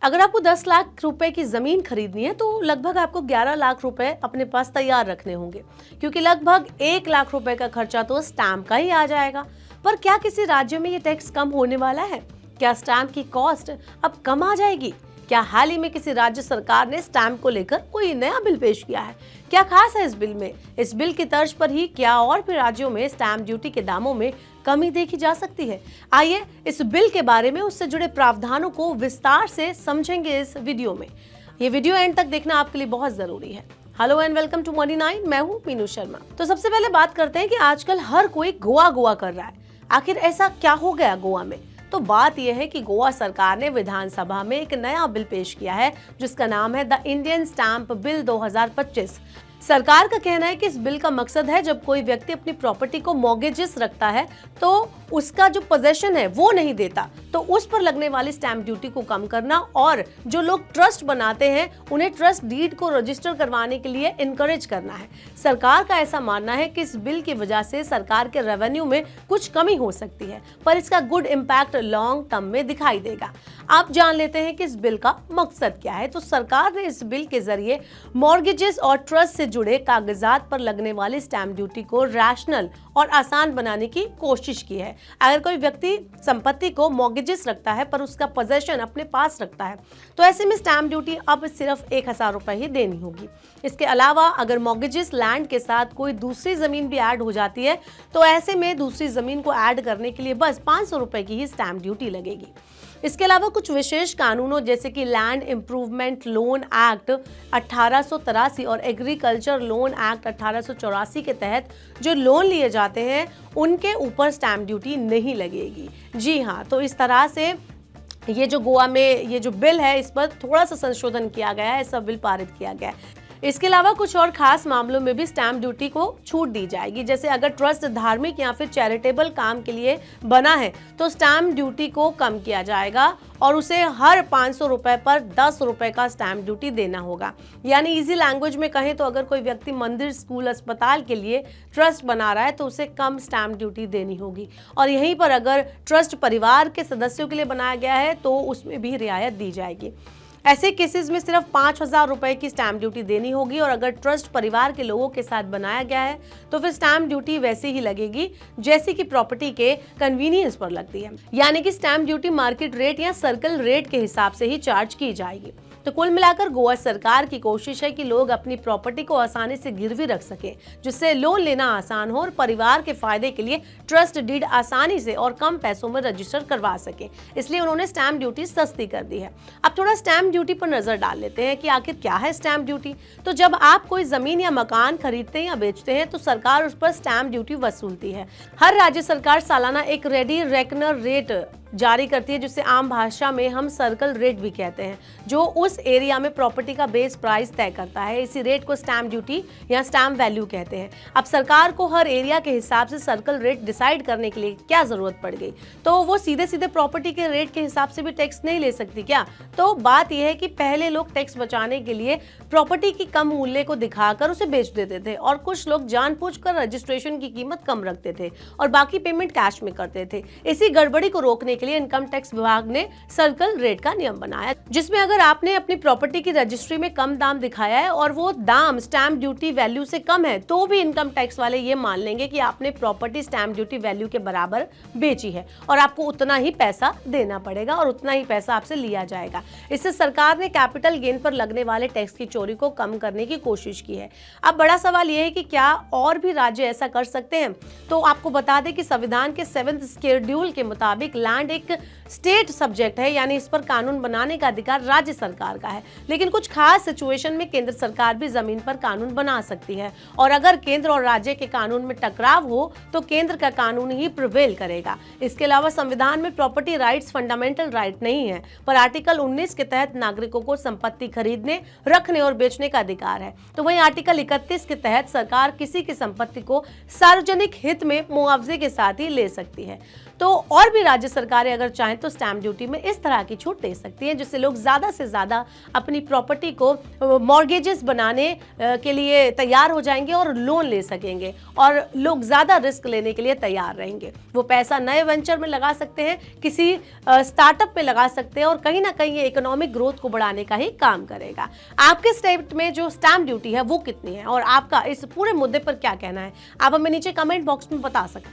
अगर आपको 10 लाख रुपए की जमीन खरीदनी है तो लगभग आपको 11 लाख रुपए अपने पास तैयार रखने होंगे, क्योंकि लगभग 1 लाख रुपए का खर्चा तो स्टैंप का ही आ जाएगा। पर क्या किसी राज्य में ये टैक्स कम होने वाला है? क्या स्टैंप की कॉस्ट अब कम आ जाएगी? क्या हाल ही में किसी राज्य सरकार ने स्टैंप को लेकर कोई नया बिल पेश किया है? क्या खास है इस बिल में? इस बिल की तर्ज पर ही क्या और भी राज्यों में स्टैंप ड्यूटी के दामों में कमी देखी जा सकती है? आइए इस बिल के बारे में, उससे जुड़े प्रावधानों को विस्तार से समझेंगे इस वीडियो में। ये वीडियो एंड तक देखना आपके लिए बहुत जरूरी है। Hello and welcome to money 9, मैं हूँ मीनू शर्मा। तो सबसे पहले बात करते हैं कि आजकल हर कोई गोवा कर रहा है। आखिर ऐसा क्या हो गया गोवा में? तो बात यह है कि गोवा सरकार ने विधानसभा में एक नया बिल पेश किया है जिसका नाम है द इंडियन स्टैंप बिल 2025। सरकार का कहना है कि इस बिल का मकसद है, जब कोई व्यक्ति अपनी प्रॉपर्टी को मॉर्गेजेस रखता है तो उसका जो पोजेशन है वो नहीं देता, तो उस पर लगने वाली स्टैंप ड्यूटी को कम करना, और जो लोग ट्रस्ट बनाते हैं उन्हें ट्रस्ट डीड को रजिस्टर करवाने के लिए इनकरेज करना है। सरकार का ऐसा मानना है कि इस बिल की वजह से सरकार के रेवेन्यू में कुछ कमी हो सकती है, पर इसका गुड इम्पैक्ट लॉन्ग टर्म में दिखाई देगा। आप जान लेते हैं कि इस बिल का मकसद क्या है। तो सरकार ने इस बिल के जरिए मॉर्गेजेस और ट्रस्ट से जुड़े कागजात पर लगने वाली स्टैंप ड्यूटी को रैशनल और आसान बनाने की कोशिश की है। अगर कोई व्यक्ति संपत्ति को मॉर्गेजेस रखता है पर उसका पोजेशन अपने पास रखता है, तो ऐसे में स्टैंप ड्यूटी अब सिर्फ 1000 रुपए ही देनी होगी। इसके अलावा अगर मॉर्गेजेस लैंड के साथ कोई दूसरी जमीन भी ऐड हो जाती है, तो ऐसे में दूसरी जमीन को ऐड करने के लिए बस 500 रुपए की ही स्टैंप ड्यूटी लगेगी। इसके अलावा कुछ विशेष कानूनों जैसे कि लैंड इंप्रूवमेंट लोन एक्ट 1883 और एग्रीकल्चर लोन एक्ट 1884 के तहत जो लोन लिए जाते हैं उनके ऊपर स्टैंप ड्यूटी नहीं लगेगी। जी हाँ, तो इस तरह से ये जो गोवा में ये जो बिल है इस पर थोड़ा सा संशोधन किया गया है, ऐसा बिल पारित किया गया है। इसके अलावा कुछ और खास मामलों में भी स्टैंप ड्यूटी को छूट दी जाएगी। जैसे अगर ट्रस्ट धार्मिक या फिर चैरिटेबल काम के लिए बना है तो स्टैंप ड्यूटी को कम किया जाएगा और उसे हर 500 रुपए पर 10 रुपए का स्टैंप ड्यूटी देना होगा। यानी इजी लैंग्वेज में कहें तो अगर कोई व्यक्ति मंदिर, स्कूल, अस्पताल के लिए ट्रस्ट बना रहा है तो उसे कम स्टैंप ड्यूटी देनी होगी, और यहीं पर अगर ट्रस्ट परिवार के सदस्यों के लिए बनाया गया है तो उसमें भी रियायत दी जाएगी। ऐसे केसेस में सिर्फ 5000 रुपए की स्टैंप ड्यूटी देनी होगी, और अगर ट्रस्ट परिवार के लोगों के साथ बनाया गया है तो फिर स्टैंप ड्यूटी वैसे ही लगेगी जैसे कि प्रॉपर्टी के कन्वीनियंस पर लगती है। यानी कि स्टैंप ड्यूटी मार्केट रेट या सर्कल रेट के हिसाब से ही चार्ज की जाएगी। तो कुल मिलाकर गोवा सरकार की कोशिश है कि लोग अपनी प्रॉपर्टी को आसानी से गिरवी रख सकें, जिससे लोन लेना आसान हो और परिवार के फायदे के लिए ट्रस्ट डीड आसानी से और कम पैसों में रजिस्टर करवा सके। इसलिए उन्होंने स्टैंप ड्यूटी सस्ती कर दी है। अब थोड़ा स्टैंप ड्यूटी पर नजर डाल लेते हैं कि आखिर क्या है स्टैंप ड्यूटी। तो जब आप कोई जमीन या मकान खरीदते हैं या बेचते हैं तो सरकार उस पर स्टैंप ड्यूटी वसूलती है। हर राज्य सरकार सालाना एक रेडी रेकनर रेट जारी करती है, जिसे आम भाषा में हम सर्कल रेट भी कहते हैं, जो उस एरिया में प्रॉपर्टी का बेस प्राइस तय करता है। इसी रेट को स्टैंप ड्यूटी या स्टैंप वैल्यू कहते हैं। अब सरकार को हर एरिया के हिसाब से सर्कल रेट डिसाइड करने के लिए क्या जरूरत पड़ गई? तो वो सीधे सीधे प्रॉपर्टी के रेट के हिसाब से भी टैक्स नहीं ले सकती क्या? तो बात यह है कि पहले लोग टैक्स बचाने के लिए प्रॉपर्टी की कम मूल्य को दिखाकर उसे बेच देते थे, और कुछ लोग जानबूझकर रजिस्ट्रेशन की कीमत कम रखते थे और बाकी पेमेंट कैश में करते थे। इसी गड़बड़ी को रोकने के लिए इनकम टैक्स विभाग ने सर्कल रेट का नियम बनाया, जिसमें अगर आपने अपनी प्रॉपर्टी की रजिस्ट्री में कम दाम दिखाया है और वो दाम स्टैंप ड्यूटी वैल्यू से कम है, तो भी इनकम टैक्स वाले ये मान लेंगे कि आपने प्रॉपर्टी स्टैंप ड्यूटी वैल्यू के बराबर बेची है और आपको उतना ही पैसा देना पड़ेगा और उतना ही पैसा आपसे लिया जाएगा। इससे सरकार ने कैपिटल गेन पर लगने वाले टैक्स की चोरी को कम करने की कोशिश की है। अब बड़ा सवाल यह है कि क्या और भी राज्य ऐसा कर सकते हैं? तो आपको बता दें कि संविधान के 7th शेड्यूल के मुताबिक लैंड एक स्टेट सब्जेक्ट है, यानी इस पर कानून बनाने का अधिकार राज्य सरकार का है। लेकिन कुछ खास सिचुएशन में केंद्र सरकार भी जमीन पर कानून बना सकती है, और अगर केंद्र और राज्य के कानून में टकराव हो तो केंद्र का कानून ही प्रिवेल करेगा। इसके अलावा संविधान में प्रॉपर्टी राइट्स फंडामेंटल राइट नहीं है, पर आर्टिकल 19 के तहत नागरिकों को संपत्ति खरीदने, रखने और बेचने का अधिकार है। तो वहीं आर्टिकल 31 के तहत सरकार किसी की संपत्ति को सार्वजनिक हित में मुआवजे के साथ ही ले सकती है। तो और भी राज्य सरकारें अगर चाहें तो स्टैंप ड्यूटी में इस तरह की छूट दे सकती हैं, जिससे लोग ज़्यादा से ज़्यादा अपनी प्रॉपर्टी को मॉर्गेजेस बनाने के लिए तैयार हो जाएंगे और लोन ले सकेंगे, और लोग ज़्यादा रिस्क लेने के लिए तैयार रहेंगे। वो पैसा नए वेंचर में लगा सकते हैं, किसी स्टार्टअप में लगा सकते हैं, और कहीं ना कहीं ये इकोनॉमिक ग्रोथ को बढ़ाने का ही काम करेगा। आपके स्टेट में जो स्टैंप ड्यूटी है वो कितनी है, और आपका इस पूरे मुद्दे पर क्या कहना है, आप हमें नीचे कमेंट बॉक्स में बता सकते हैं।